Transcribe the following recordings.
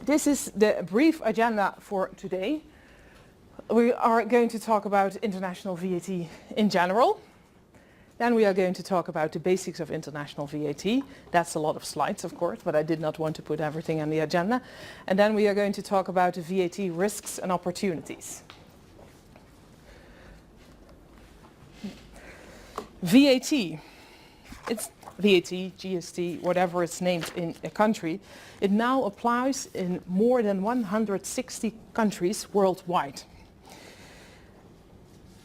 This is the brief agenda for today. We are going to talk about international VAT in general. Then we are going to talk about the basics of international VAT. That's a lot of slides, of course, but I did not want to put everything on the agenda. And then we are going to talk about the VAT risks and opportunities. VAT. It's VAT, GST, whatever it's named in a country. It now applies in more than 160 countries worldwide.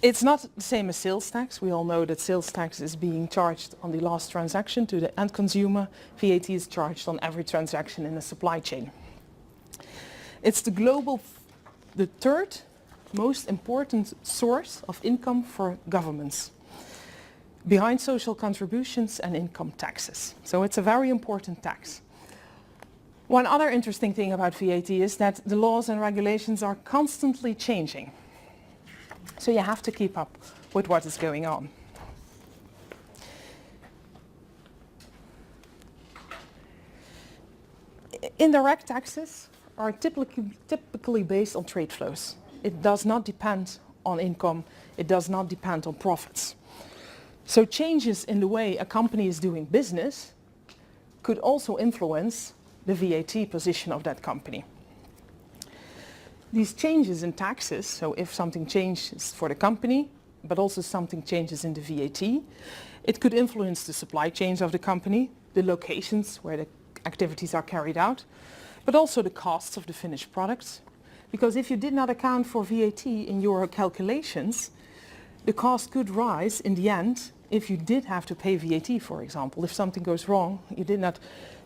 It's not the same as sales tax. We all know that sales tax is being charged on the last transaction to the end consumer. VAT is charged on every transaction in the supply chain. It's the third most important source of income for governments, behind social contributions and income taxes. So it's a very important tax. One other interesting thing about VAT is that the laws and regulations are constantly changing. So you have to keep up with what is going on. Indirect taxes are typically based on trade flows. It does not depend on income. It does not depend on profits. So changes in the way a company is doing business could also influence the VAT position of that company. These changes in taxes, so if something changes for the company, but also something changes in the VAT, it could influence the supply chains of the company, the locations where the activities are carried out, but also the costs of the finished products. Because if you did not account for VAT in your calculations, the cost could rise in the end if you did have to pay VAT, for example. If something goes wrong, you did not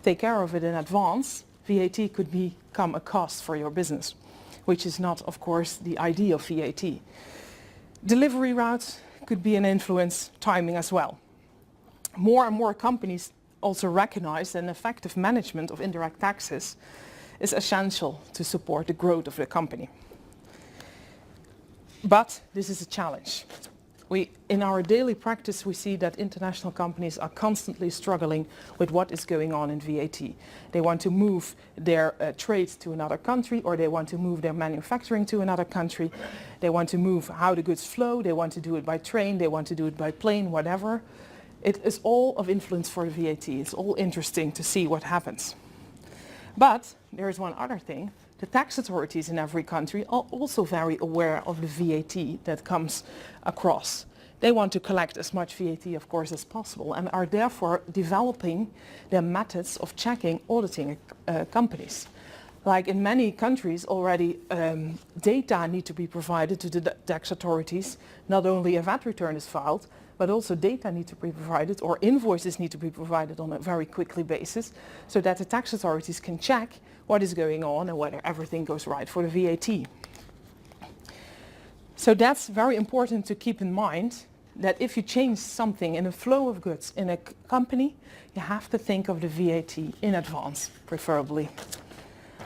take care of it in advance, VAT could become a cost for your business, which is not, of course, the idea of VAT. Delivery routes could be an influence, timing as well. More and more companies also recognize that an effective management of indirect taxes is essential to support the growth of the company. But this is a challenge. In our daily practice, we see that international companies are constantly struggling with what is going on in VAT. They want to move their trade to another country, or they want to move their manufacturing to another country. They want to move how the goods flow. They want to do it by train. They want to do it by plane, whatever. It is all of influence for the VAT. It's all interesting to see what happens. But there is one other thing. The tax authorities in every country are also very aware of the VAT that comes across. They want to collect as much VAT, of course, as possible, and are therefore developing their methods of checking, auditing companies. Like in many countries already, data need to be provided to the tax authorities. Not only a VAT return is filed, but also data need to be provided, or invoices need to be provided on a very quickly basis, so that the tax authorities can check what is going on and whether everything goes right for the VAT. So that's very important to keep in mind, that if you change something in the flow of goods in a company, you have to think of the VAT in advance, preferably.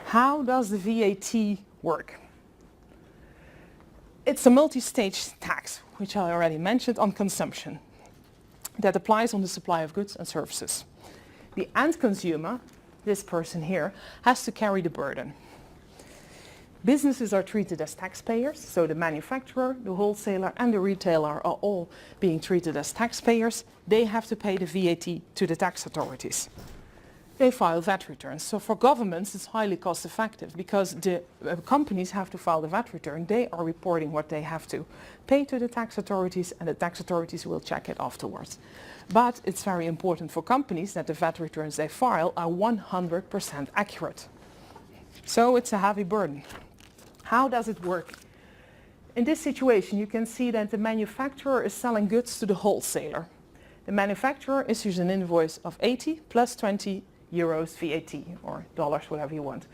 How does the VAT work? It's a multi-stage tax, which I already mentioned, on consumption, that applies on the supply of goods and services. The end consumer, this person here, has to carry the burden. Businesses are treated as taxpayers, so the manufacturer, the wholesaler and the retailer are all being treated as taxpayers. They have to pay the VAT to the tax authorities. They file VAT returns. So for governments it's highly cost effective, because the companies have to file the VAT return. They are reporting what they have to pay to the tax authorities, and the tax authorities will check it afterwards. But it's very important for companies that the VAT returns they file are 100% accurate. So it's a heavy burden. How does it work? In this situation you can see that the manufacturer is selling goods to the wholesaler. The manufacturer issues an invoice of 80 plus 20 euros VAT, or dollars, whatever you want.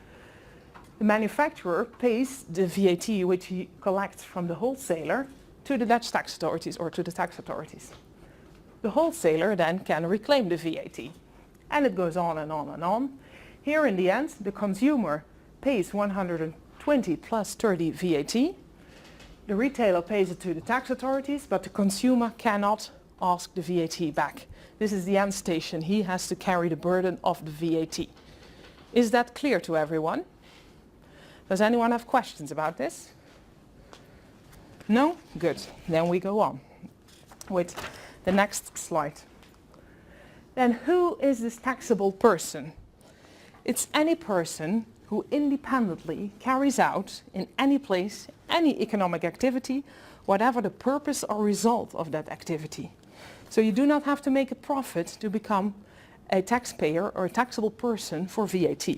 The manufacturer pays the VAT which he collects from the wholesaler to the Dutch tax authorities or to the tax authorities. The wholesaler then can reclaim the VAT. And it goes on and on and on. Here in the end, the consumer pays 120 plus 30 VAT. The retailer pays it to the tax authorities, but the consumer cannot ask the VAT back. This is the end station. He has to carry the burden of the VAT. Is that clear to everyone? Does anyone have questions about this? No? Good. Then we go on with the next slide. Then who is this taxable person? It's any person who independently carries out in any place any economic activity, whatever the purpose or result of that activity. So you do not have to make a profit to become a taxpayer or a taxable person for VAT.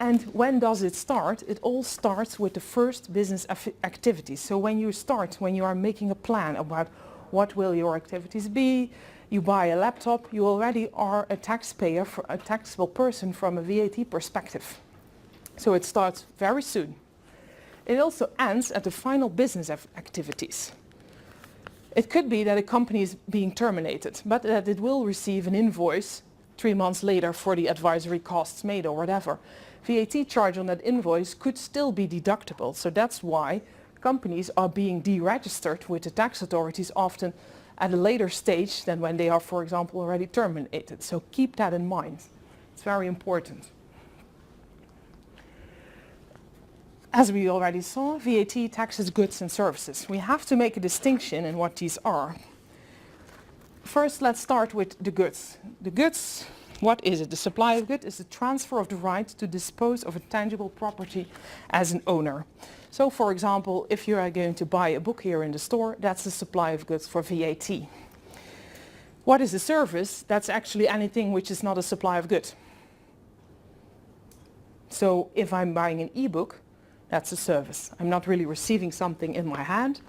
And when does it start? It all starts with the first business activity. So when you are making a plan about what will your activities be, you buy a laptop, you already are a taxpayer, for a taxable person from a VAT perspective. So it starts very soon. It also ends at the final business activities. It could be that a company is being terminated, but that it will receive an invoice 3 months later for the advisory costs made or whatever. VAT charge on that invoice could still be deductible. So that's why companies are being deregistered with the tax authorities often at a later stage than when they are, for example, already terminated. So keep that in mind. It's very important. As we already saw, VAT taxes goods and services. We have to make a distinction in what these are. First, let's start with the goods. The goods, what is it? The supply of goods is the transfer of the right to dispose of a tangible property as an owner. So, for example, if you are going to buy a book here in the store, that's the supply of goods for VAT. What is a service? That's actually anything which is not a supply of goods. So if I'm buying an e-book, that's a service. I'm not really receiving something in my hand,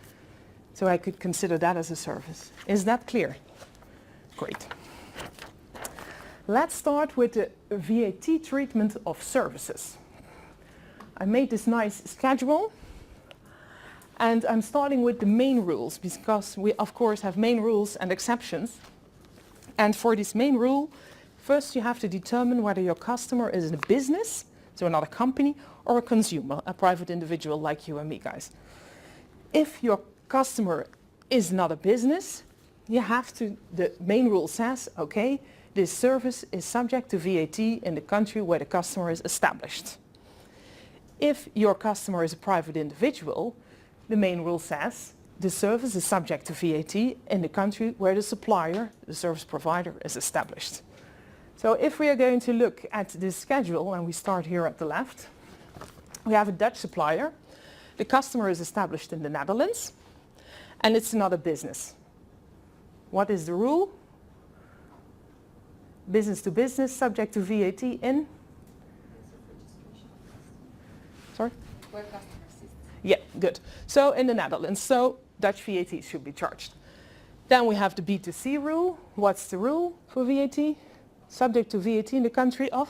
so I could consider that as a service. Is that clear? Great. Let's start with the VAT treatment of services. I made this nice schedule, and I'm starting with the main rules because we of course have main rules and exceptions. And for this main rule, first you have to determine whether your customer is a business, so not a company, or a consumer, a private individual like you and me, guys. If your customer is not a business, you have to, the main rule says, okay, this service is subject to VAT in the country where the customer is established. If your customer is a private individual, the main rule says the service is subject to VAT in the country where the supplier, the service provider, is established. So if we are going to look at this schedule, and we start here at the left, we have a Dutch supplier. The customer is established in the Netherlands, and it's another business. What is the rule? Business to business, subject to VAT in? Sorry? Where customer sits. Yeah, good. So in the Netherlands, so Dutch VAT should be charged. Then we have the B2C rule. What's the rule for VAT? Subject to VAT in the country of?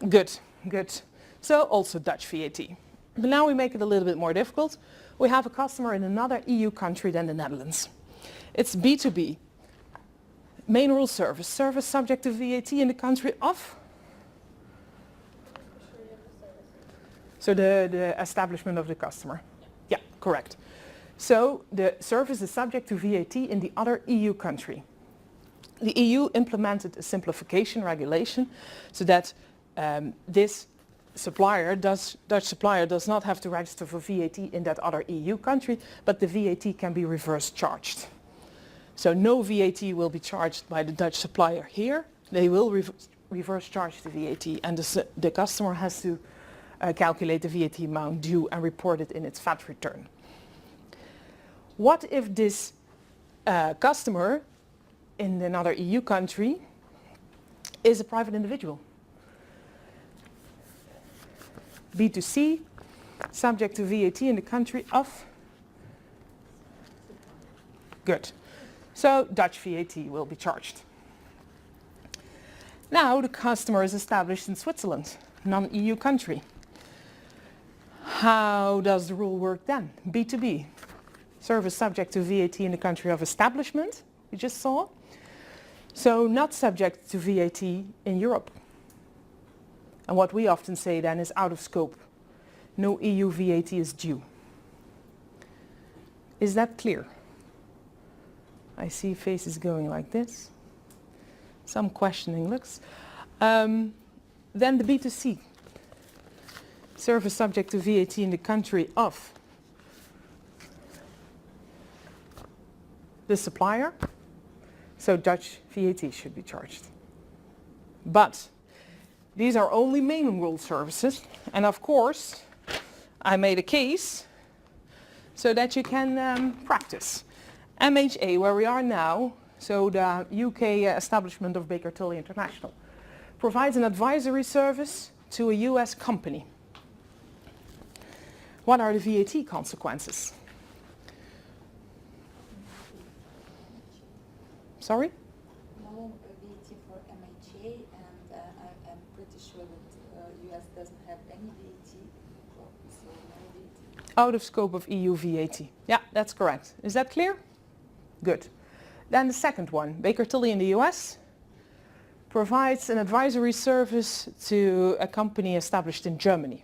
Good, good. So also Dutch VAT. But now we make it a little bit more difficult. We have a customer in another EU country than the Netherlands. It's B2B. Main rule service. Service subject to VAT in the country of? So the establishment of the customer. Yeah, correct. So the service is subject to VAT in the other EU country. The EU implemented a simplification regulation so that this Dutch supplier does not have to register for VAT in that other EU country, but the VAT can be reverse charged. So no VAT will be charged by the Dutch supplier here. They will reverse charge the VAT, and the customer has to calculate the VAT amount due and report it in its VAT return. What if this customer in another EU country is a private individual? B2C, subject to VAT in the country of? Good. So Dutch VAT will be charged. Now the customer is established in Switzerland, non-EU country. How does the rule work then? B2B, service subject to VAT in the country of establishment, we just saw. So not subject to VAT in Europe. And what we often say then is out of scope. No EU VAT is due. Is that clear? I see faces going like this. Some questioning looks. The Then the B2C service subject to VAT in the country of the supplier. So Dutch VAT should be charged. But these are only main rule services. And of course, I made a case so that you can practice. MHA, where we are now, so the UK establishment of Baker Tilly International, provides an advisory service to a US company. What are the VAT consequences? Sorry? No VAT for MHA, and I'm pretty sure that US doesn't have any VAT, so no VAT. Out of scope of EU VAT. Yeah, that's correct. Is that clear? Good. Then the second one, Baker Tilly in the US provides an advisory service to a company established in Germany.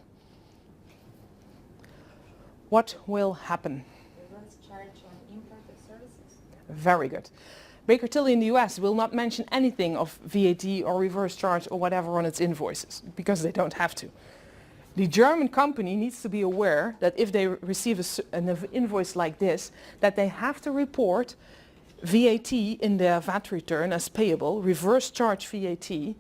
What will happen? Reverse charge on imported services. Very good. Baker Tilly in the US will not mention anything of VAT or reverse charge or whatever on its invoices, because they don't have to. The German company needs to be aware that if they receive an invoice like this, that they have to report VAT in their VAT return as payable, reverse charge VAT,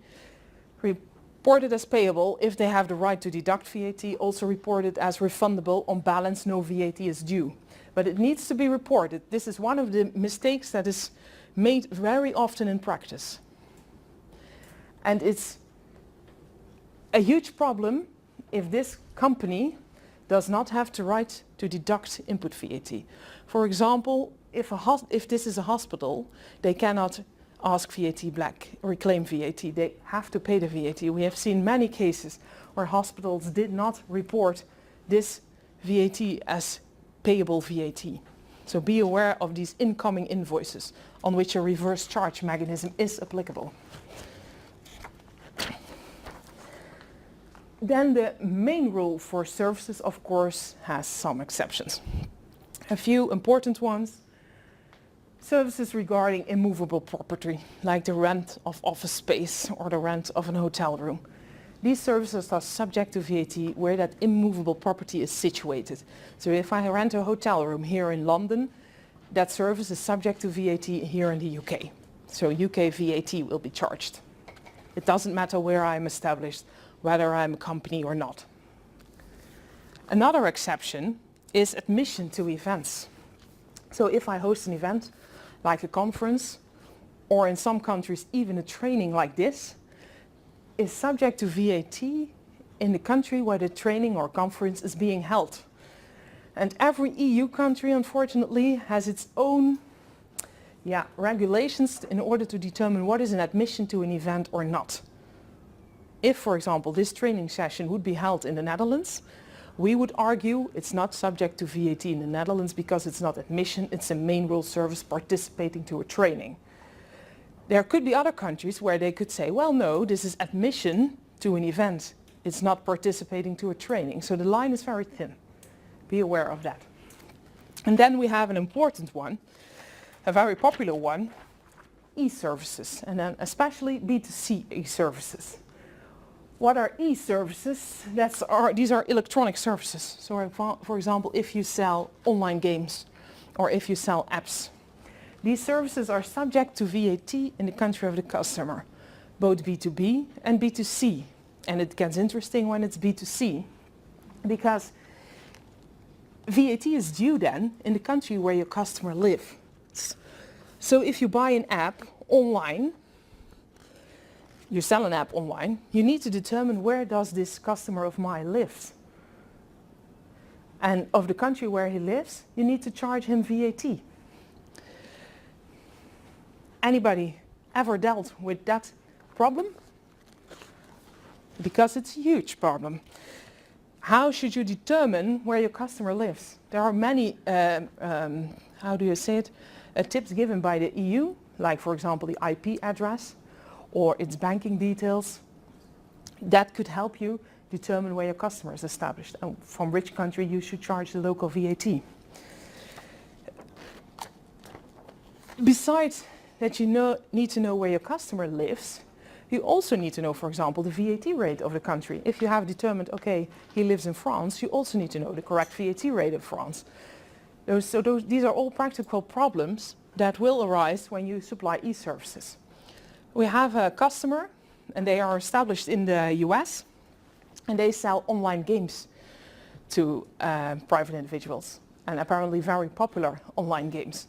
report it as payable if they have the right to deduct VAT, also report it as refundable. On balance, no VAT is due. But it needs to be reported. This is one of the mistakes that is made very often in practice. And it's a huge problem if this company does not have the right to deduct input VAT. For example, if this is a hospital, they cannot ask VAT back or reclaim VAT. They have to pay the VAT. We have seen many cases where hospitals did not report this VAT as payable VAT. So be aware of these incoming invoices on which a reverse charge mechanism is applicable. Then the main rule for services, of course, has some exceptions. A few important ones. Services regarding immovable property, like the rent of office space or the rent of an hotel room. These services are subject to VAT where that immovable property is situated. So if I rent a hotel room here in London, that service is subject to VAT here in the UK. So UK VAT will be charged. It doesn't matter where I'm established, whether I'm a company or not. Another exception is admission to events. So if I host an event, like a conference, or in some countries even a training like this, is subject to VAT in the country where the training or conference is being held. And every EU country, unfortunately, has its own regulations in order to determine what is an admission to an event or not. If, for example, this training session would be held in the Netherlands, we would argue it's not subject to VAT in the Netherlands because it's not admission, it's a main rule service participating to a training. There could be other countries where they could say, well, no, this is admission to an event. It's not participating to a training. So the line is very thin. Be aware of that. And then we have an important one, a very popular one, e-services, and then especially B2C e-services. What are e-services? These are electronic services. So for example, if you sell online games or if you sell apps. These services are subject to VAT in the country of the customer, both B2B and B2C. And it gets interesting when it's B2C, because VAT is due then in the country where your customer lives. So if you buy an app online, you sell an app online, you need to determine where does this customer of mine live. And of the country where he lives, you need to charge him VAT. Anybody ever dealt with that problem? Because it's a huge problem. How should you determine where your customer lives? There are many, tips given by the EU, like for example the IP address or its banking details. That could help you determine where your customer is established and from which country you should charge the local VAT. Besides that you need to know where your customer lives, You also need to know, for example, the VAT rate of the country. If you have determined, okay, he lives in France, you also need to know the correct VAT rate of France. These are all practical problems that will arise when you supply e-services. We have a customer, and they are established in the US, and they sell online games to private individuals, and apparently very popular online games.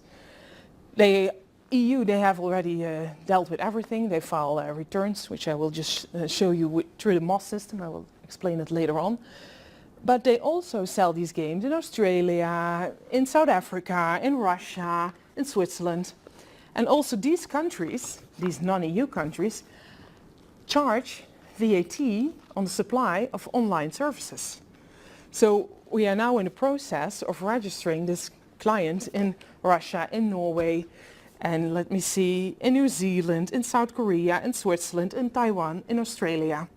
EU, they have already dealt with everything. They file returns, which I will just show you through the MOS system. I will explain it later on. But they also sell these games in Australia, in South Africa, in Russia, in Switzerland. And also these countries, these non-EU countries, charge VAT on the supply of online services. So we are now in the process of registering this client in Russia, in Norway, and let me see, in New Zealand, in South Korea, in Switzerland, in Taiwan, in Australia.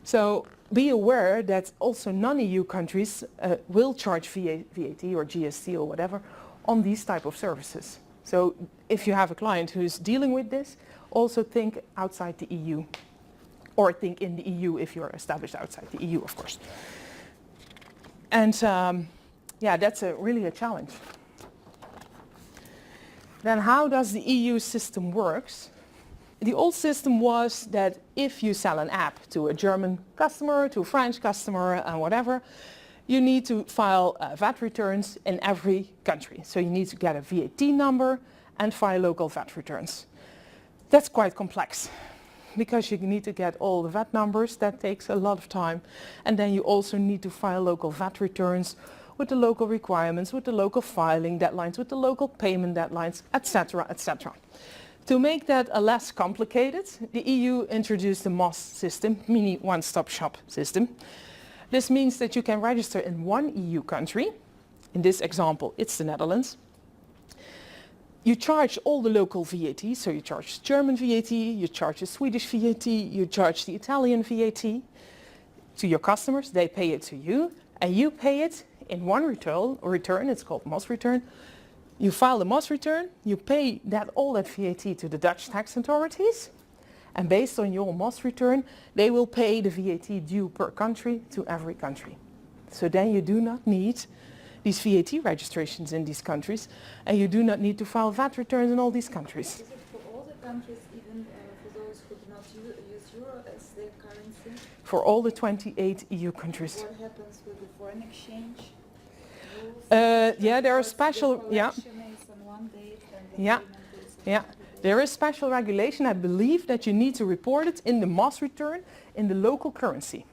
So be aware that also non-EU countries will charge VAT or GST or whatever on these type of services. So if you have a client who's dealing with this, also think outside the EU, or think in the EU if you're established outside the EU, of course. And yeah, that's really a challenge. Then how does the EU system works? The old system was that if you sell an app to a German customer, to a French customer, and whatever, you need to file VAT returns in every country. So you need to get a VAT number and file local VAT returns. That's quite complex because you need to get all the VAT numbers. That takes a lot of time. And then you also need to file local VAT returns with the local requirements, with the local filing deadlines, with the local payment deadlines, etc., etc. To make that less complicated, the EU introduced the MOS system, mini one-stop shop system. This means that you can register in one EU country. In this example, it's the Netherlands. You charge all the local VAT, so you charge German VAT, you charge the Swedish VAT, you charge the Italian VAT to your customers, they pay it to you, and you pay it in one return, it's called MOS return. You file the MOS return, you pay all that VAT to the Dutch tax authorities, and based on your MOS return, they will pay the VAT due per country to every country. So then you do not need these VAT registrations in these countries, and you do not need to file VAT returns in all these countries. Is it for all the countries, even for those who do not use euro as their currency? For all the 28 EU countries. What happens with the foreign exchange rules? Yeah, there are special, The collection is on one date and the yeah, payment is on yeah. another date. There is special regulation. I believe that you need to report it in the MOS return in the local currency.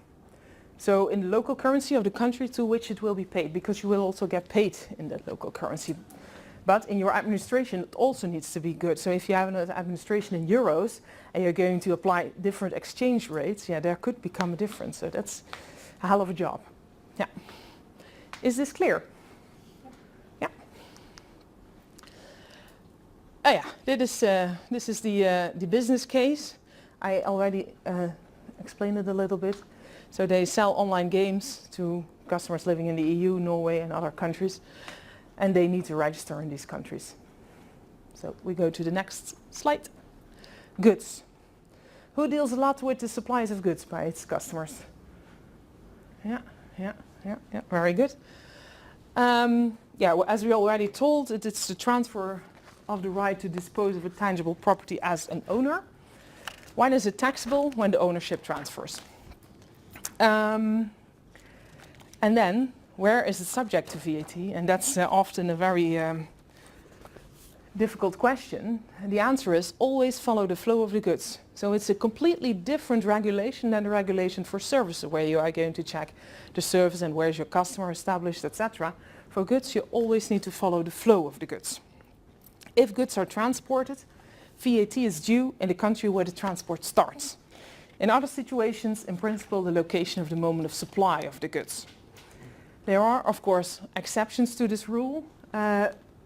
So in the local currency of the country to which it will be paid, because you will also get paid in that local currency. But in your administration, it also needs to be good. So if you have an administration in euros and you're going to apply different exchange rates, yeah, there could become a difference. So that's a hell of a job. Yeah. Is this clear? Yeah. Oh yeah, this is the business case. I already explained it a little bit. So they sell online games to customers living in the EU, Norway and other countries, and they need to register in these countries. So we go to the next slide. Goods. Who deals a lot with the supplies of goods by its customers? Yeah, very good. Yeah, well, as we already told, it's the transfer of the right to dispose of a tangible property as an owner. When is it taxable? When the ownership transfers. And then, where is it subject to VAT? And that's often a very difficult question. And the answer is always follow the flow of the goods. So it's a completely different regulation than the regulation for services, where you are going to check the service and where is your customer established, etc. For goods, you always need to follow the flow of the goods. If goods are transported, VAT is due in the country where the transport starts. In other situations, in principle, the location of the moment of supply of the goods. There are, of course, exceptions to this rule,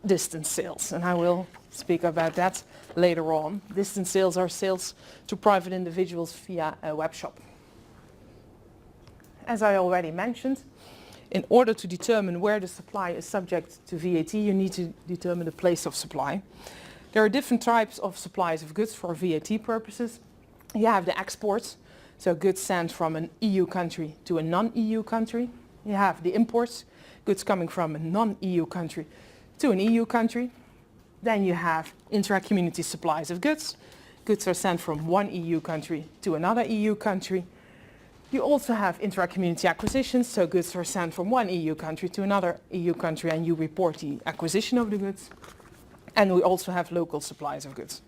distance sales, and I will speak about that later on. Distance sales are sales to private individuals via a web shop. As I already mentioned, in order to determine where the supply is subject to VAT, you need to determine the place of supply. There are different types of supplies of goods for VAT purposes. You have the exports, so goods sent from an EU country to a non-EU country. You have the imports, goods coming from a non-EU country to an EU country. Then you have intra-community supplies of goods. Goods are sent from one EU country to another EU country. You also have intra-community acquisitions, so goods are sent from one EU country to another EU country and you report the acquisition of the goods. And we also have local supplies of goods.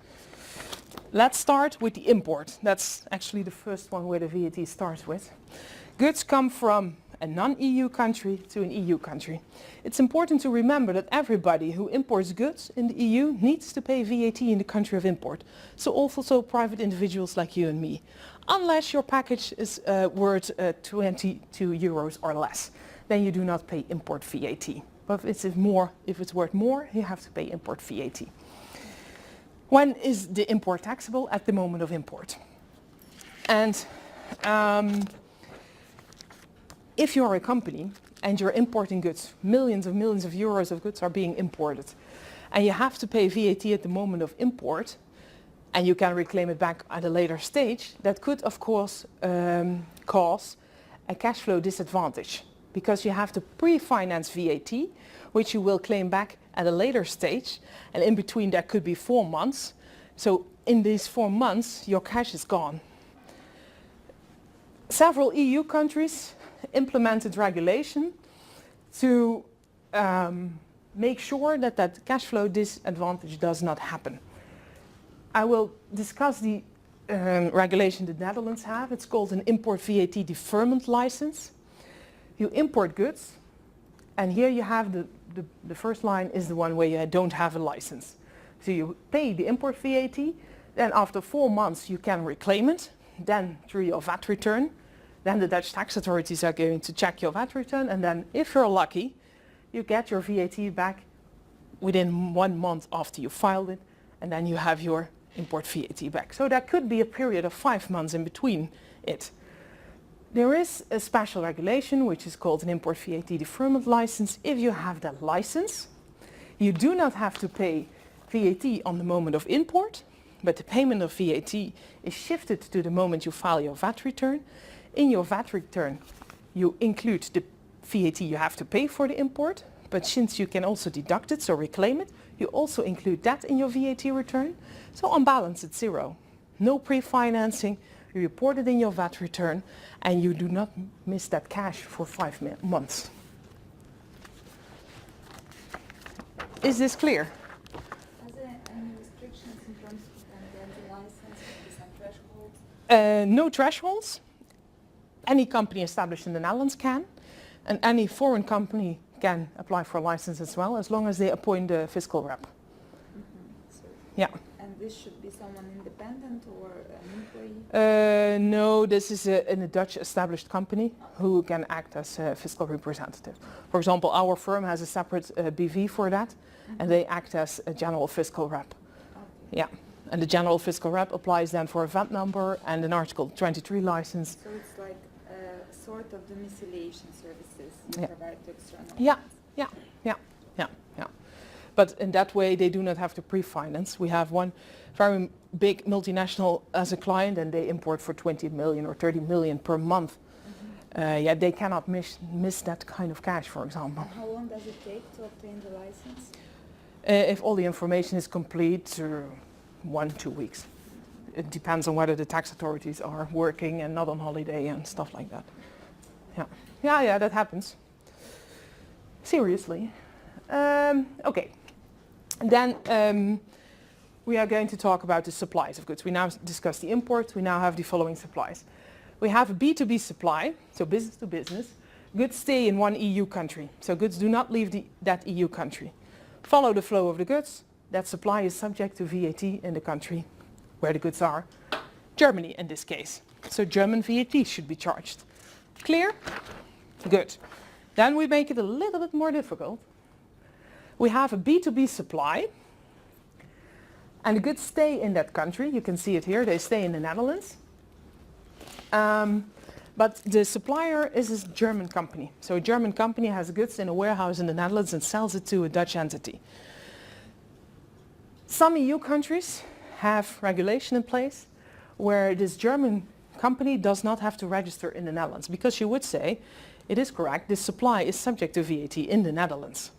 Let's start with the import. That's actually the first one where the VAT starts with. Goods come from a non-EU country to an EU country. It's important to remember that everybody who imports goods in the EU needs to pay VAT in the country of import. So also private individuals like you and me. Unless your package is worth 22 euros or less, then you do not pay import VAT. But if it's worth more, you have to pay import VAT. When is the import taxable? At the moment of import. And if you're a company and you're importing goods, millions of euros of goods are being imported, and you have to pay VAT at the moment of import, and you can reclaim it back at a later stage, that could of course cause a cash flow disadvantage, because you have to pre-finance VAT, which you will claim back at a later stage, and in between that could be 4 months. So in these 4 months your cash is gone. Several EU countries implemented regulation to make sure that that cash flow disadvantage does not happen. I will discuss the regulation the Netherlands have. It's called an import VAT deferment license. You import goods, and here you have the first line is the one where you don't have a license. So you pay the import VAT, then after 4 months you can reclaim it, then through your VAT return. Then the Dutch tax authorities are going to check your VAT return, and then if you're lucky, you get your VAT back within 1 month after you filed it, and then you have your import VAT back. So there could be a period of 5 months in between it. There is a special regulation which is called an import VAT deferment license. If you have that license, you do not have to pay VAT on the moment of import, but the payment of VAT is shifted to the moment you file your VAT return. In your VAT return, you include the VAT you have to pay for the import, but since you can also deduct it, so reclaim it, you also include that in your VAT return. So on balance, it's zero. No pre-financing, you report it in your VAT return, and you do not miss that cash for 5 months. Is this clear? Are there any restrictions in terms of the license, maybe some thresholds? No thresholds. Any company established in the Netherlands can, and any foreign company can apply for a license as well, as long as they appoint a fiscal rep. So, Yeah. and this should be someone independent or an employee? No, this is a Dutch established company who can act as a fiscal representative. For example, our firm has a separate BV for that, and they act as a general fiscal rep. Okay. Yeah. And the general fiscal rep applies then for a VAT number and an Article 23 license. So it's like sort of domiciliation services you Yeah. provide to external Yeah, clients. yeah. But in that way, they do not have to pre-finance. We have one very big multinational as a client, and they import for 20 million or 30 million per month. Yeah, they cannot miss that kind of cash, for example. And how long does it take to obtain the license? If all the information is complete, 1-2 weeks. It depends on whether the tax authorities are working and not on holiday and stuff like that. Yeah, that happens. Seriously. Okay. Then we are going to talk about the supplies of goods. We now discussed the import. We now have the following supplies. We have a B2B supply, so business to business. Goods stay in one EU country, so goods do not leave that EU country. Follow the flow of the goods. That supply is subject to VAT in the country where the goods are. Germany in this case. So German VAT should be charged. Clear? Good. Then we make it a little bit more difficult. We have a B2B supply, and the goods stay in that country. You can see it here. They stay in the Netherlands. But the supplier is a German company. So a German company has goods in a warehouse in the Netherlands and sells it to a Dutch entity. Some EU countries have regulation in place where this German company does not have to register in the Netherlands, because you would say, it is correct, this supply is subject to VAT in the Netherlands.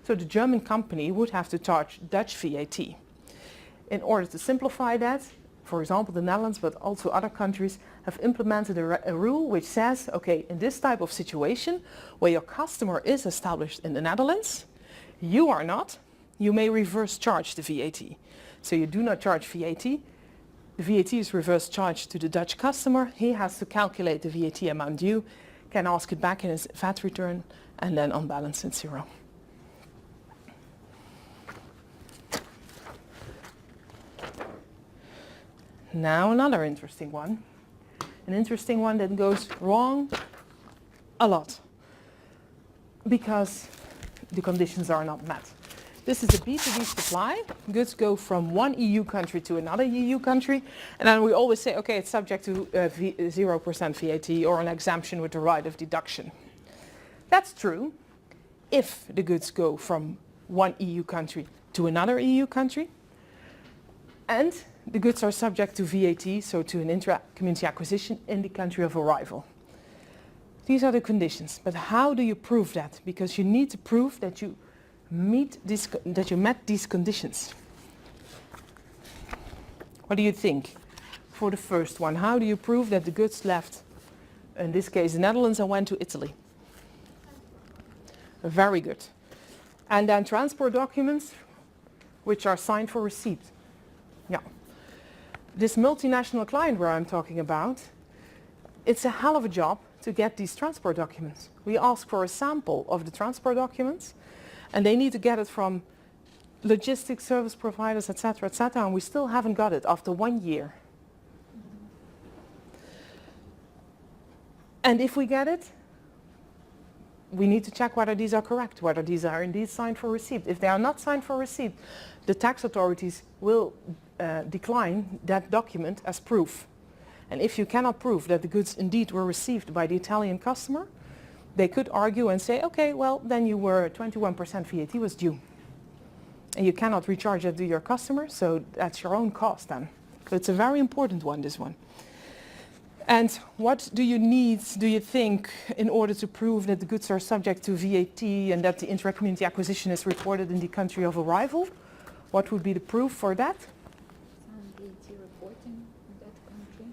So the German company would have to charge Dutch VAT. In order to simplify that, for example, the Netherlands, but also other countries, have implemented a rule which says, okay, in this type of situation, where your customer is established in the Netherlands, you are not, you may reverse charge the VAT. So you do not charge VAT. The VAT is reverse charged to the Dutch customer. He has to calculate the VAT amount due, can ask it back in his VAT return, and then on balance it's zero. Now another interesting one. An interesting one that goes wrong a lot because the conditions are not met. This is a B2B supply. Goods go from one EU country to another EU country, and then we always say, okay, it's subject to 0% VAT or an exemption with the right of deduction. That's true if the goods go from one EU country to another EU country, and the goods are subject to VAT, so to an intra-community acquisition in the country of arrival. These are the conditions, but how do you prove that? Because you need to prove that you met these conditions. What do you think for the first one? How do you prove that the goods left, in this case the Netherlands, and went to Italy? Very good. And then transport documents which are signed for receipt. Yeah. This multinational client where I'm talking about, it's a hell of a job to get these transport documents. We ask for a sample of the transport documents, and they need to get it from logistics service providers, etc., and we still haven't got it after 1 year. And if we get it, we need to check whether these are correct, whether these are indeed signed for receipt. If they are not signed for receipt, the tax authorities will decline that document as proof. And if you cannot prove that the goods indeed were received by the Italian customer, they could argue and say, okay, well, then you were 21% VAT was due. And you cannot recharge that to your customer, so that's your own cost then. So it's a very important one, this one. And what do you need, do you think, in order to prove that the goods are subject to VAT and that the intra-community acquisition is reported in the country of arrival? What would be the proof for that? Some VAT reporting in that country.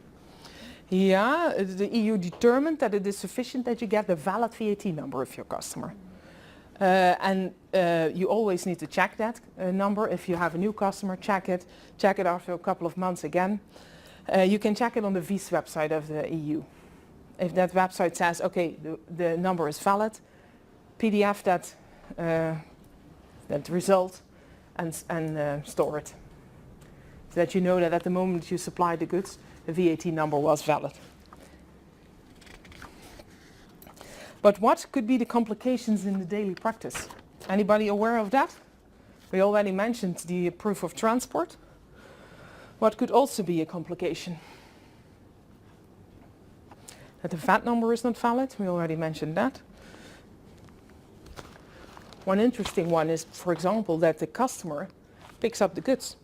Yeah, the EU determined that it is sufficient that you get the valid VAT number of your customer. And you always need to check that number. If you have a new customer, check it after a couple of months again. You can check it on the VIS website of the EU. If that website says, okay, the number is valid, PDF that result and store it. So that you know that at the moment you supply the goods, the VAT number was valid. But what could be the complications in the daily practice? Anybody aware of that? We already mentioned the proof of transport. What could also be a complication? That the VAT number is not valid, we already mentioned that. One interesting one is, for example, that the customer picks up the goods.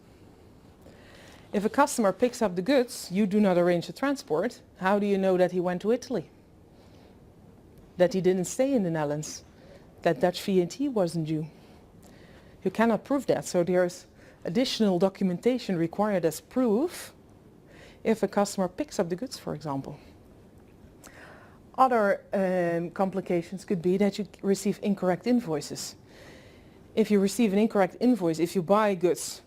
If a customer picks up the goods, you do not arrange the transport, how do you know that he went to Italy? That he didn't stay in the Netherlands? That Dutch VAT wasn't due? You cannot prove that, so there's additional documentation required as proof if a customer picks up the goods, for example. Other complications could be that you receive incorrect invoices. If you receive an incorrect invoice, if you buy goods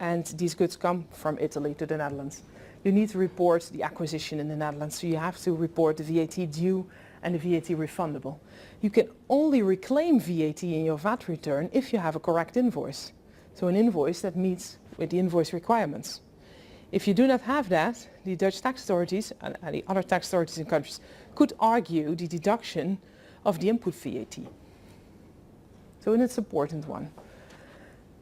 and these goods come from Italy to the Netherlands, you need to report the acquisition in the Netherlands. So you have to report the VAT due and the VAT refundable. You can only reclaim VAT in your VAT return if you have a correct invoice. So an invoice that meets with the invoice requirements. If you do not have that, the Dutch tax authorities and the other tax authorities in countries could argue the deduction of the input VAT. So it's an important one.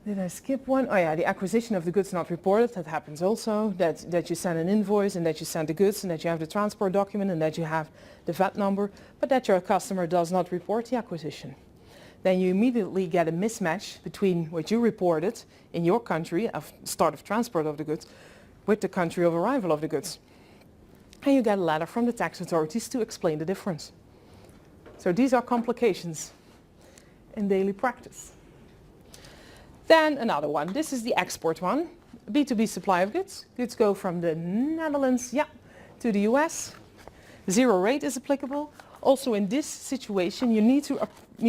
Did I skip one? Oh yeah, the acquisition of the goods not reported, that happens also. That you send an invoice and that you send the goods and that you have the transport document and that you have the VAT number, but that your customer does not report the acquisition. Then you immediately get a mismatch between what you reported in your country of start of transport of the goods with the country of arrival of the goods. And you get a letter from the tax authorities to explain the difference. So these are complications in daily practice. Then another one. This is the export one. B2B supply of goods. Goods go from the Netherlands, to the US. Zero rate is applicable. Also in this situation, you need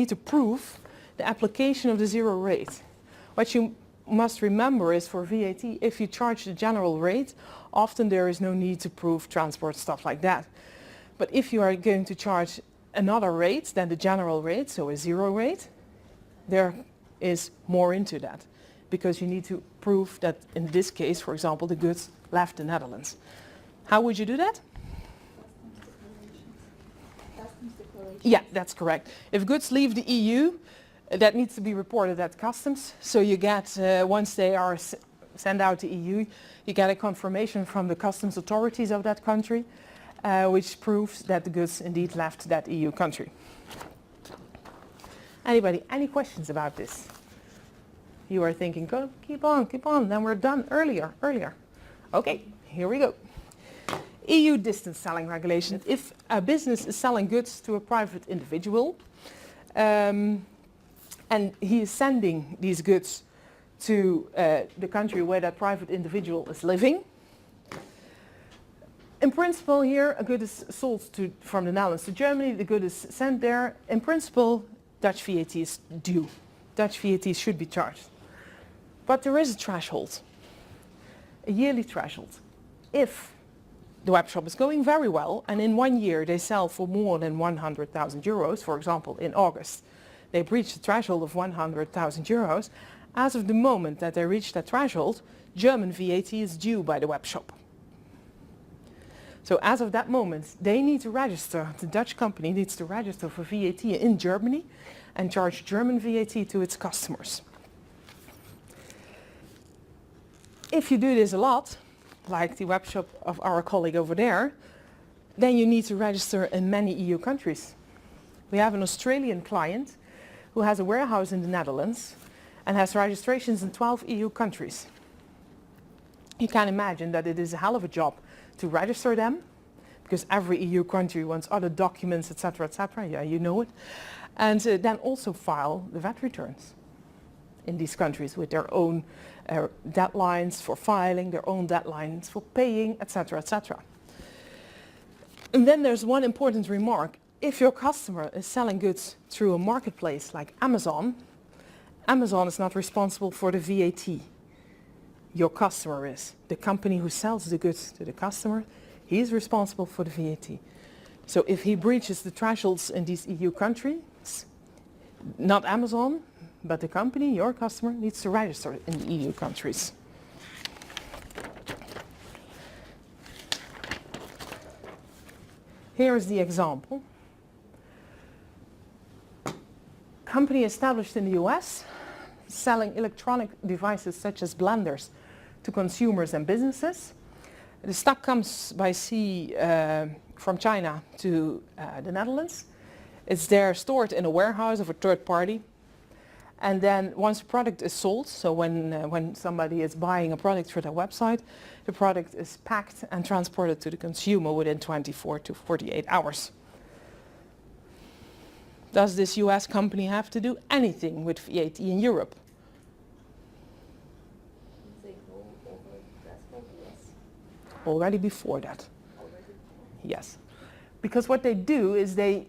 to prove the application of the zero rate. What you must remember is for VAT, if you charge the general rate, often there is no need to prove transport, stuff like that. But if you are going to charge another rate than the general rate, so a zero rate, there is more into that, because you need to prove that in this case, for example, the goods left the Netherlands. How would you do that? Customs declaration. Yeah, that's correct. If goods leave the EU, that needs to be reported at customs. So you get, once they are sent out to EU, you get a confirmation from the customs authorities of that country, which proves that the goods indeed left that EU country. Anybody, any questions about this? You are thinking, go, keep on, then we're done earlier. Okay, here we go. EU distance selling regulation. If a business is selling goods to a private individual, and he is sending these goods to the country where that private individual is living, in principle here, a good is sold from the Netherlands to Germany, the good is sent there. In principle, Dutch VAT is due. Dutch VAT should be charged. But there is a threshold, a yearly threshold. If the web shop is going very well and in 1 year they sell for more than 100,000 euros, for example in August, they breach the threshold of 100,000 euros, as of the moment that they reach that threshold, German VAT is due by the web shop. So as of that moment, they need to register, the Dutch company needs to register for VAT in Germany and charge German VAT to its customers. If you do this a lot, like the web shop of our colleague over there, then you need to register in many EU countries. We have an Australian client who has a warehouse in the Netherlands and has registrations in 12 EU countries. You can imagine that it is a hell of a job to register them, because every EU country wants other documents, etc., yeah, you know it, and then also file the VAT returns in these countries with their own deadlines for filing, their own deadlines for paying, etc., etc. And then there's one important remark. If your customer is selling goods through a marketplace like Amazon, Amazon is not responsible for the VAT. Your customer is. The company who sells the goods to the customer, he is responsible for the VAT. So if he breaches the thresholds in these EU countries, not Amazon, but the company, your customer, needs to register in the EU countries. Here is the example. Company established in the US, selling electronic devices such as blenders to consumers and businesses. The stock comes by sea from China to the Netherlands. It's there stored in a warehouse of a third party. And then once the product is sold, so when somebody is buying a product through their website, the product is packed and transported to the consumer within 24 to 48 hours. Does this US company have to do anything with VAT in Europe? They go over the threshold, yes. Already before that. Yes. Because what they do is they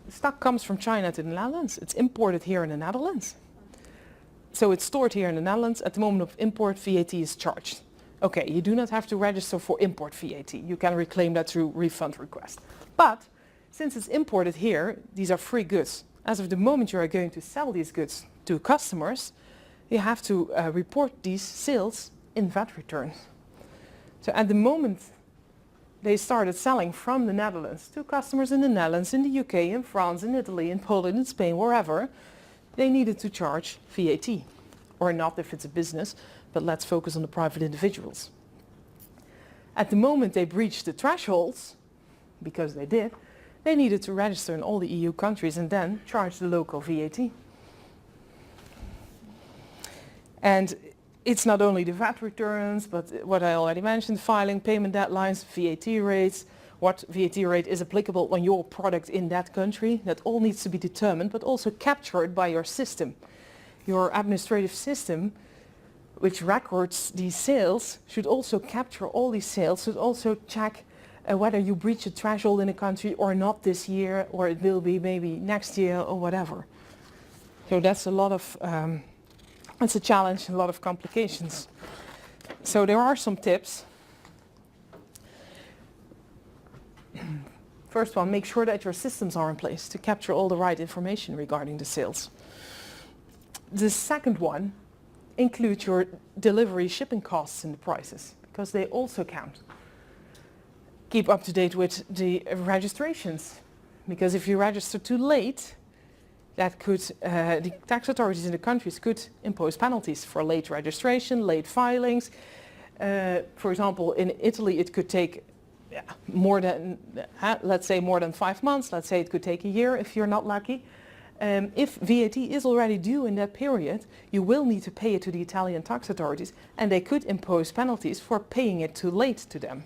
stock comes from China to the Netherlands. It's imported here in the Netherlands. So it's stored here in the Netherlands. At the moment of import, VAT is charged. Okay, you do not have to register for import VAT. You can reclaim that through refund request. But since it's imported here, these are free goods. As of the moment you are going to sell these goods to customers, you have to report these sales in VAT returns. So at the moment they started selling from the Netherlands to customers in the Netherlands, in the UK, in France, in Italy, in Poland, in Spain, wherever, they needed to charge VAT. Or not if it's a business, but let's focus on the private individuals. At the moment they breached the thresholds, because they did, they needed to register in all the EU countries and then charge the local VAT. And It's not only the VAT returns, but what I already mentioned, filing, payment deadlines, VAT rates, what VAT rate is applicable on your product in that country. That all needs to be determined, but also captured by your system. Your administrative system, which records these sales, should also capture all these sales, should also check whether you breach a threshold in a country or not this year, or it will be maybe next year or whatever. So that's a lot of, it's a challenge and a lot of complications. So there are some tips. First one, make sure that your systems are in place to capture all the right information regarding the sales. The second one, include your delivery shipping costs in the prices, because they also count. Keep up to date with the registrations, because if you register too late, that could, the tax authorities in the countries could impose penalties for late registration, late filings. For example, in Italy it could take more than, let's say more than 5 months, let's say it could take a year if you're not lucky. If VAT is already due in that period, you will need to pay it to the Italian tax authorities, and they could impose penalties for paying it too late to them.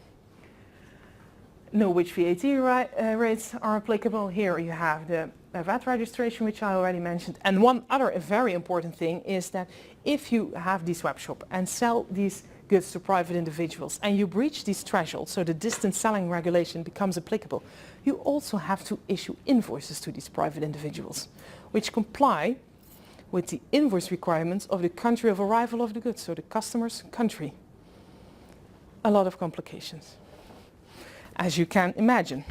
Know which VAT rates are applicable. Here you have the VAT registration, which I already mentioned. And one other very important thing is that if you have this web shop and sell these goods to private individuals and you breach these thresholds, so the distance selling regulation becomes applicable, you also have to issue invoices to these private individuals, which comply with the invoice requirements of the country of arrival of the goods, so the customer's country. A lot of complications, as you can imagine.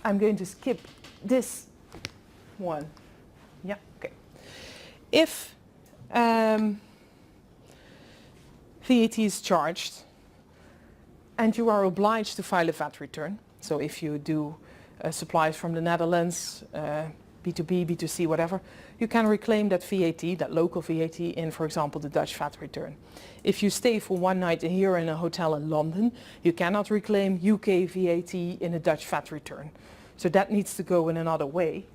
I'm going to skip this one. Yeah, okay. If VAT is charged and you are obliged to file a VAT return, so if you do supplies from the Netherlands, B2B, B2C, whatever, you can reclaim that VAT, that local VAT, in, for example, the Dutch VAT return. If you stay for one night here in a hotel in London, you cannot reclaim UK VAT in a Dutch VAT return. So that needs to go in another way.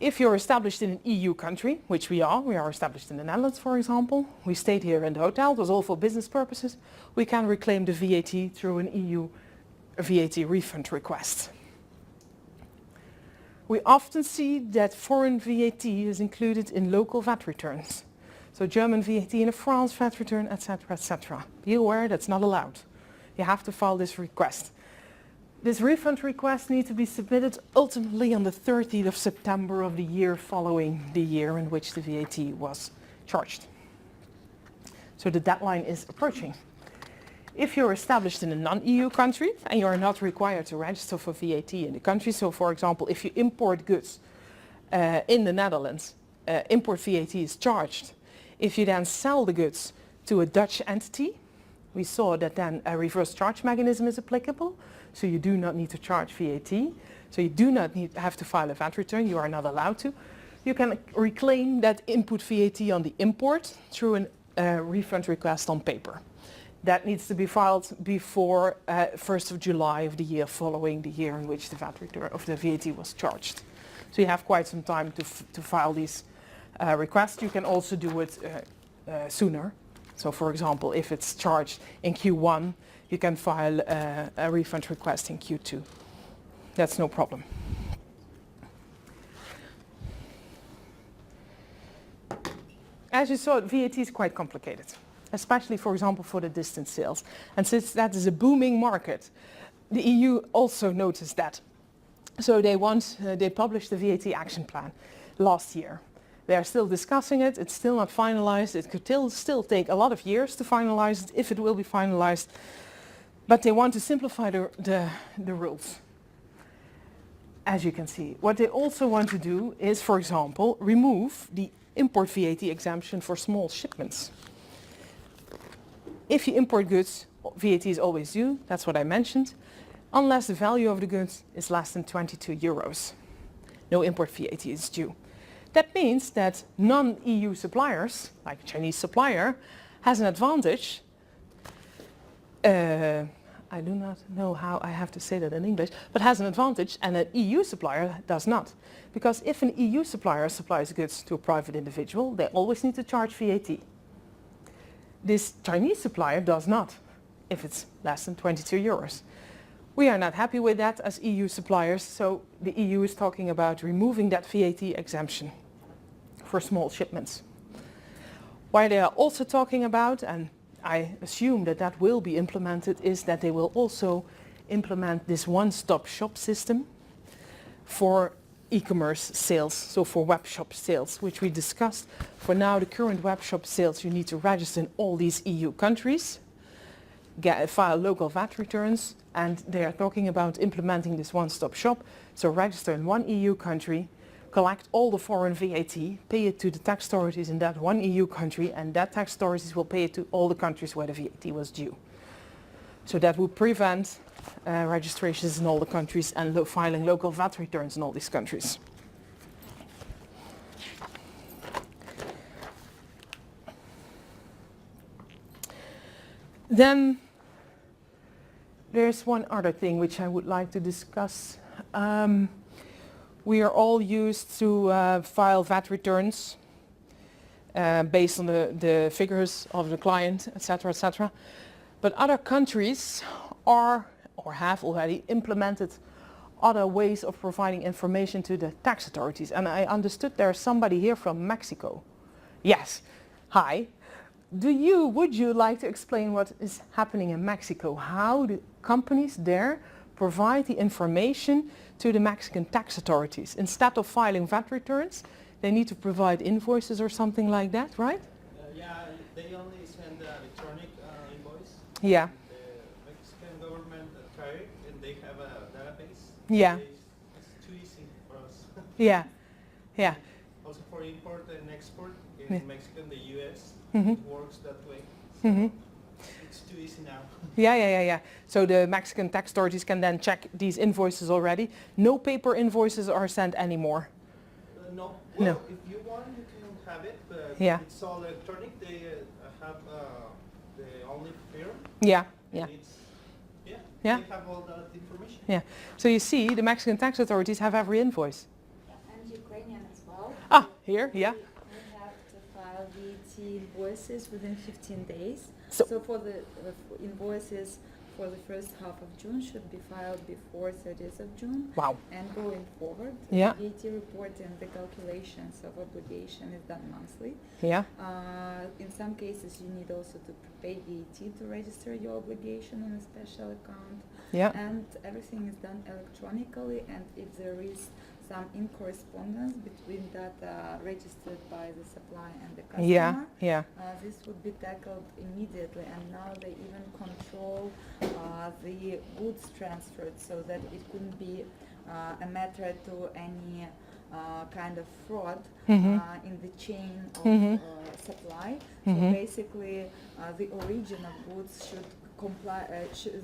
If you're established in an EU country, which we are established in the Netherlands, for example, we stayed here in the hotel, it was all for business purposes, we can reclaim the VAT through an EU VAT refund request. We often see that foreign VAT is included in local VAT returns. So German VAT in a France VAT return, etc., etc. Be aware that's not allowed. You have to file this request. This refund request needs to be submitted ultimately on the 30th of September of the year following the year in which the VAT was charged. So the deadline is approaching. If you're established in a non-EU country and you are not required to register for VAT in the country, so for example, if you import goods in the Netherlands, import VAT is charged. If you then sell the goods to a Dutch entity, we saw that then a reverse charge mechanism is applicable, so you do not need to charge VAT. So you do not have to file a VAT return, you are not allowed to. You can reclaim that input VAT on the import through a refund request on paper. That needs to be filed before 1st of July of the year following the year in which the VAT return of the VAT was charged. So you have quite some time to file these requests. You can also do it sooner. So for example, if it's charged in Q1, you can file a refund request in Q2. That's no problem. As you saw, VAT is quite complicated, especially, for example, for the distance sales. And since that is a booming market, the EU also noticed that. So they published the VAT action plan last year. They are still discussing it, it's still not finalized, it could still take a lot of years to finalize it, if it will be finalized. But they want to simplify the rules, as you can see. What they also want to do is, for example, remove the import VAT exemption for small shipments. If you import goods, VAT is always due, that's what I mentioned, unless the value of the goods is less than 22 euros. No import VAT is due. That means that non-EU suppliers, like a Chinese supplier, has an advantage I do not know how I have to say that in English, but has an advantage and an EU supplier does not. Because if an EU supplier supplies goods to a private individual, they always need to charge VAT. This Chinese supplier does not, if it's less than 22 euros. We are not happy with that as EU suppliers, so the EU is talking about removing that VAT exemption for small shipments. What they are also talking about, and I assume that that will be implemented, is that they will also implement this one-stop shop system for e-commerce sales, so for web shop sales, which we discussed. For now, the current web shop sales, you need to register in all these EU countries, file local VAT returns, and they are talking about implementing this one-stop shop. So register in one EU country, collect all the foreign VAT, pay it to the tax authorities in that one EU country, and that tax authorities will pay it to all the countries where the VAT was due. So that would prevent registrations in all the countries and filing local VAT returns in all these countries. Then there's one other thing which I would like to discuss. We are all used to file VAT returns based on the figures of the client, etc., etc. But other countries are or have already implemented other ways of providing information to the tax authorities. And I understood there's somebody here from Mexico. Yes. Hi. Would you like to explain what is happening in Mexico? How do companies there provide the information to the Mexican tax authorities? Instead of filing VAT returns, they need to provide invoices or something like that, right? Yeah, they only send the electronic invoice. Yeah. The Mexican government tried it, and they have a database. Yeah. It's too easy for us. Yeah. Yeah. Also for import and export in Yeah. Mexico and the US, Mm-hmm. it works that way. So Mm-hmm. it's too easy now. Yeah. So the Mexican tax authorities can then check these invoices already. No paper invoices are sent anymore. No. No. Well, if you want, you can have it, but Yeah. it's all electronic. They have the only firm. Yeah. And it's, Yeah. they have all that information. Yeah. So you see, the Mexican tax authorities have every invoice. Yeah, and Ukrainian as well. Ah, here, yeah. We have to file VAT invoices within 15 days. So- So for the invoices for the first half of June should be filed before 30th of June. Wow. And going forward, Yeah. the VAT report and the calculations of obligation is done monthly. Yeah. In some cases, you need also to pay VAT to register your obligation on a special account. Yeah. And everything is done electronically, and if there is some incorrespondence between data registered by the supplier and the customer, Yeah. this would be tackled immediately, and now they even control the goods transferred so that it couldn't be a matter to any kind of fraud in the chain of supply. So basically, the origin of goods should comply.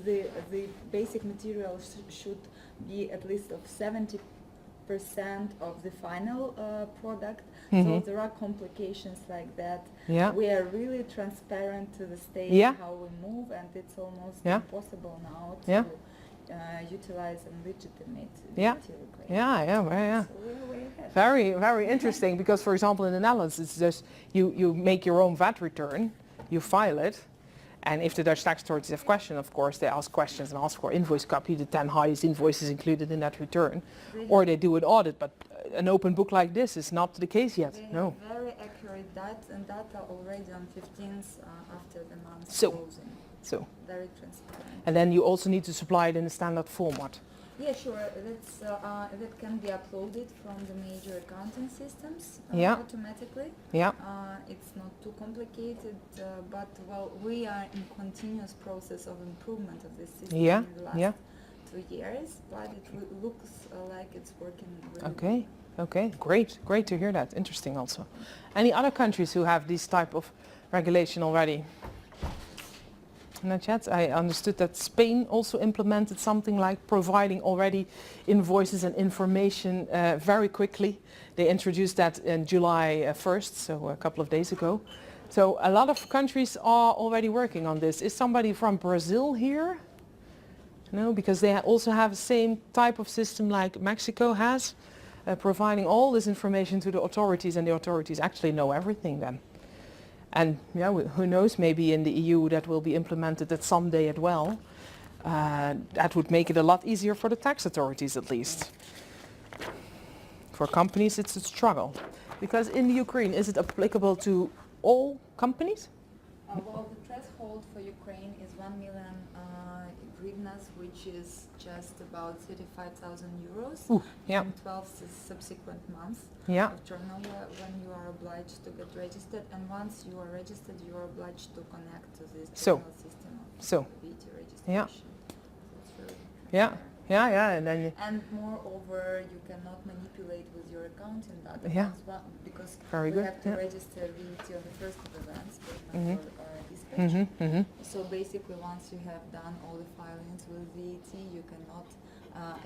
The basic materials should be at least of 70% of the final product. So there are complications like that. Yeah. We are really transparent to the state Yeah. how we move, and it's almost Yeah. impossible now to Yeah. utilize and legitimate Yeah. VAT reclaim. Yeah. So we're way ahead. Very interesting, because for example in the Netherlands it's just you make your own VAT return, you file it, and if the Dutch tax authorities have questions, of course they ask questions and ask for invoice copy, the 10 highest invoices included in that return, or they do an audit, but an open book like this is not the case yet. They No. have very accurate data already on 15th after the month So- closing. So, Very transparent. and then you also need to supply it in a standard format. Yeah, sure. That can be uploaded from the major accounting systems Yeah. automatically. Yeah. It's not too complicated, but well, we are in continuous process of improvement of this system Yeah, in the last yeah. 2 years, but it looks like it's working really Okay. Okay. Great to hear that. Interesting also. Any other countries who have this type of regulation already? Not yet. I understood that Spain also implemented something like providing already invoices and information very quickly. They introduced that in July 1st, so a couple of days ago. So a lot of countries are already working on this. Is somebody from Brazil here? No, because they also have the same type of system like Mexico has, providing all this information to the authorities, and the authorities actually know everything then. And yeah, who knows, maybe in the EU that will be implemented at some day as well. That would make it a lot easier for the tax authorities at least. For companies it's a struggle. Because in the Ukraine, is it applicable to all companies? Well, the threshold for Ukraine is 1 million hryvnias, which is just about 35,000 euros. Ooh, yeah. In 12 subsequent months Yeah. of turnover when you are obliged to get registered. And once you are registered, you are obliged to connect to this So. general system of So. VAT registration. Yeah. So it's very Yeah. transparent. Yeah, and then And moreover, you cannot manipulate with your accounting data Yeah. because Very we good, have to yeah. register VAT on the first of events, but not Mhm. for dispatch. mhm. So basically, once you have done all the filings with VAT, you cannot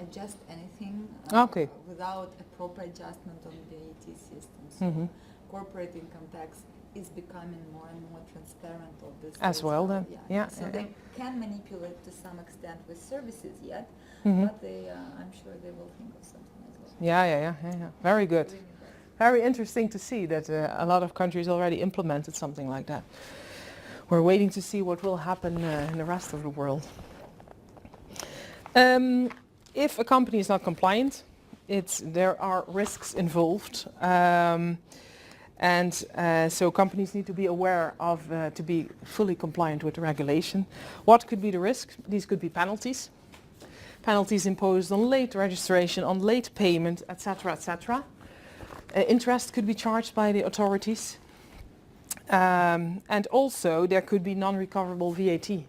adjust anything Okay. without a proper adjustment on the VAT system. So Mhm. corporate income tax is becoming more and more transparent of this As well then, yeah, So yeah. they can manipulate to some extent with services yet, Mhm. but they, I'm sure they will think of something as well. Yeah. Very good. Really good. Very interesting to see that a lot of countries already implemented something like that. We're waiting to see what will happen in the rest of the world. If a company is not compliant, there are risks involved. So companies need to be aware of to be fully compliant with the regulation. What could be the risk? These could be penalties. Penalties imposed on late registration, on late payment, etc., etc. Interest could be charged by the authorities. And also there could be non-recoverable VAT.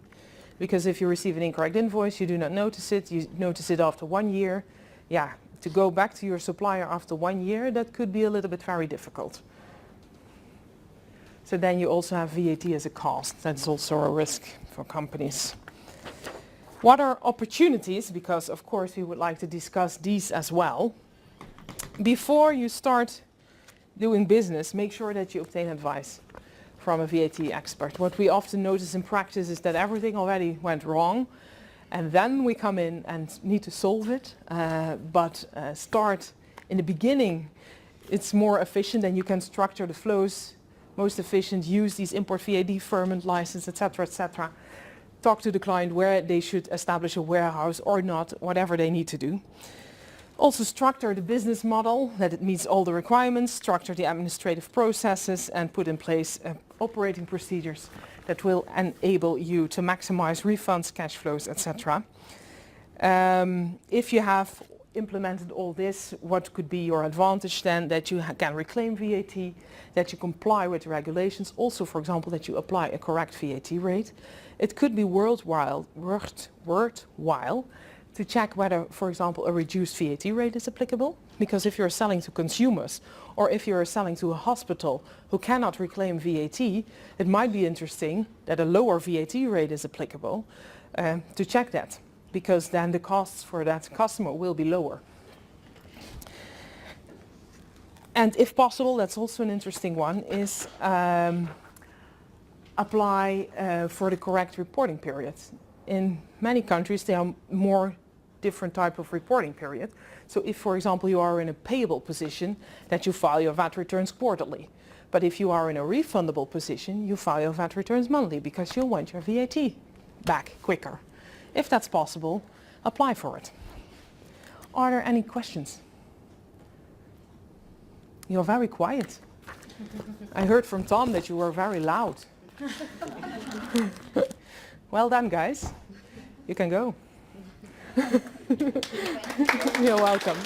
Because if you receive an incorrect invoice, you do not notice it, you notice it after 1 year. Yeah, to go back to your supplier after 1 year, that could be a little bit very difficult. So then you also have VAT as a cost. That's also a risk for companies. What are opportunities? Because of course we would like to discuss these as well. Before you start doing business, make sure that you obtain advice from a VAT expert. What we often notice in practice is that everything already went wrong, and then we come in and need to solve it. Start in the beginning, it's more efficient, and you can structure the flows most efficient, use these import VAT deferment license, etc., etc. Talk to the client where they should establish a warehouse or not, whatever they need to do. Also structure the business model, that it meets all the requirements, structure the administrative processes, and put in place operating procedures that will enable you to maximize refunds, cash flows, etc. If you have implemented all this, what could be your advantage then? That you can reclaim VAT, that you comply with the regulations, also for example that you apply a correct VAT rate. It could be worthwhile to check whether, for example, a reduced VAT rate is applicable. Because if you're selling to consumers, or if you're selling to a hospital who cannot reclaim VAT, it might be interesting that a lower VAT rate is applicable, to check that. Because then the costs for that customer will be lower. And if possible, that's also an interesting one, is apply for the correct reporting period. In many countries there are more different type of reporting period. So if, for example, you are in a payable position, that you file your VAT returns quarterly. But if you are in a refundable position, you file your VAT returns monthly because you want your VAT back quicker. If that's possible, apply for it. Are there any questions? You're very quiet. I heard from Tom that you were very loud. Well done, guys. You can go. You're welcome.